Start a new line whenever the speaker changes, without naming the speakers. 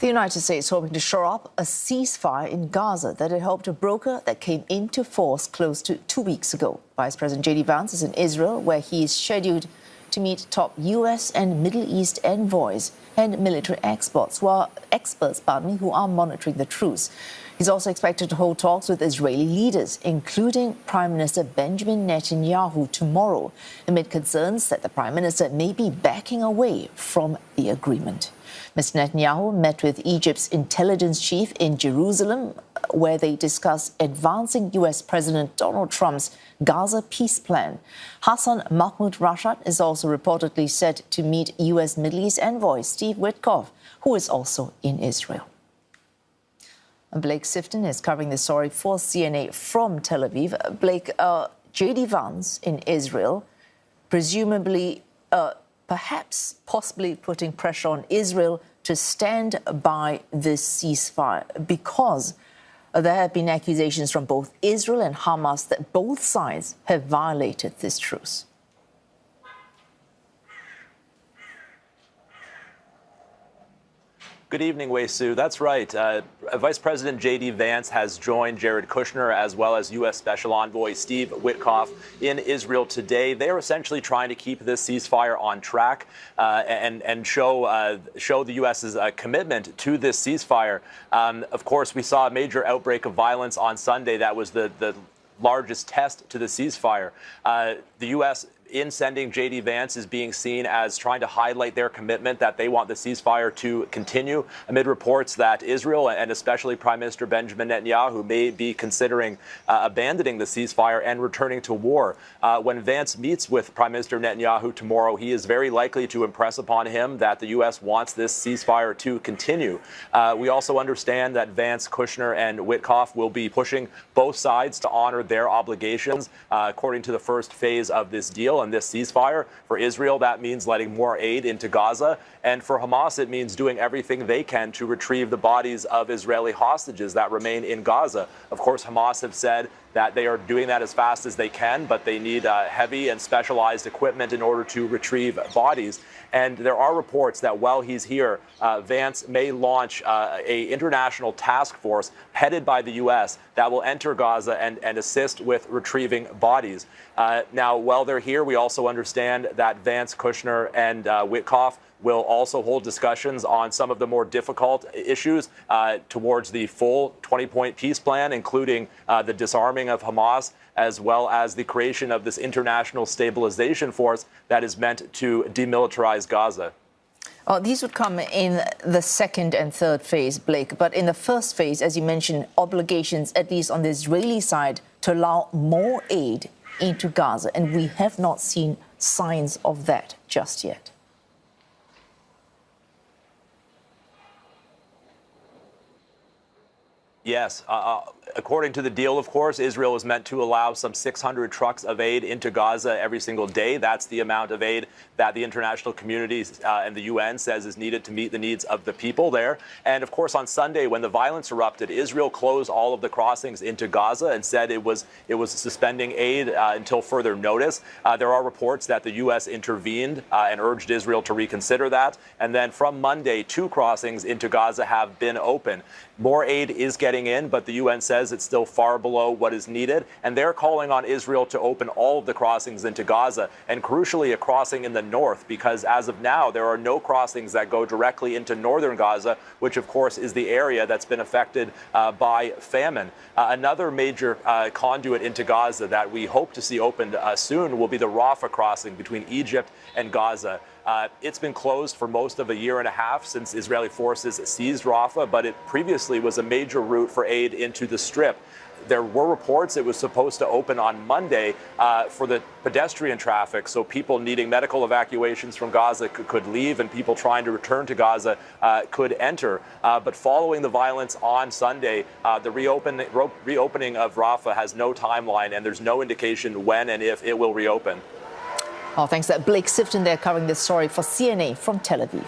The United States hoping to shore up a ceasefire in Gaza that it helped to broker that came into force close to 2 weeks ago. Vice President JD Vance is in Israel, where he is scheduled to meet top U.S. and Middle East envoys and military experts who are monitoring the truce. He's also expected to hold talks with Israeli leaders, including Prime Minister Benjamin Netanyahu, tomorrow, amid concerns that the Prime Minister may be backing away from the agreement. Mr. Netanyahu met with Egypt's intelligence chief in Jerusalem, where they discussed advancing U.S. President Donald Trump's Gaza peace plan. Hassan Mahmoud Rashad is also reportedly set to meet U.S. Middle East envoy Steve Witkoff, who is also in Israel. And Blake Sifton is covering the story for CNA from Tel Aviv. Blake, JD Vance in Israel, presumably, possibly putting pressure on Israel to stand by this ceasefire, because there have been accusations from both Israel and Hamas that both sides have violated this truce.
Good evening, Wei Su. That's right. Vice President JD Vance has joined Jared Kushner as well as U.S. Special Envoy Steve Witkoff in Israel today. They are essentially trying to keep this ceasefire on track and show the U.S.'s commitment to this ceasefire. Of course, we saw a major outbreak of violence on Sunday. That was the largest test to the ceasefire. The U.S. in sending JD Vance is being seen as trying to highlight their commitment that they want the ceasefire to continue, amid reports that Israel and especially Prime Minister Benjamin Netanyahu may be considering abandoning the ceasefire and returning to war. When Vance meets with Prime Minister Netanyahu tomorrow, he is very likely to impress upon him that the U.S. wants this ceasefire to continue. We also understand that Vance, Kushner, and Witkoff will be pushing both sides to honor their obligations according to the first phase of this deal and this ceasefire. For Israel, that means letting more aid into Gaza. And for Hamas, it means doing everything they can to retrieve the bodies of Israeli hostages that remain in Gaza. Of course, Hamas have said that they are doing that as fast as they can, but they need heavy and specialized equipment in order to retrieve bodies. And there are reports that while he's here, Vance may launch an international task force headed by the U.S. that will enter Gaza and assist with retrieving bodies. Now, while they're here, we also understand that Vance, Kushner, and Witkoff will also hold discussions on some of the more difficult issues towards the full 20-point peace plan, including the disarming of Hamas, as well as the creation of this international stabilization force that is meant to demilitarize Gaza.
These would come in the second and third phase, Blake. But in the first phase, as you mentioned, obligations, at least on the Israeli side, to allow more aid into Gaza. And we have not seen signs of that just yet.
Yes. According to the deal, of course, Israel is meant to allow some 600 trucks of aid into Gaza every single day. That's the amount of aid that the international community and the UN says is needed to meet the needs of the people there. And of course, on Sunday, when the violence erupted, Israel closed all of the crossings into Gaza and said it was suspending aid until further notice. There are reports that the U.S. intervened and urged Israel to reconsider that. And then from Monday, 2 crossings into Gaza have been open. More aid is getting in, but the UN says it's still far below what is needed. And they're calling on Israel to open all of the crossings into Gaza, and crucially a crossing in the north, because as of now, there are no crossings that go directly into northern Gaza, which of course is the area that's been affected by famine. Another major conduit into Gaza that we hope to see opened soon will be the Rafah crossing between Egypt and Gaza. It's been closed for most of a year and a half since Israeli forces seized Rafah, but it previously was a major route for aid into the Strip. There were reports it was supposed to open on Monday for the pedestrian traffic, so people needing medical evacuations from Gaza could leave and people trying to return to Gaza could enter. But following the violence on Sunday, the reopening of Rafah has no timeline, and there's no indication when and if it will reopen.
Thanks. Blake Sifton there covering this story for CNA from Tel Aviv.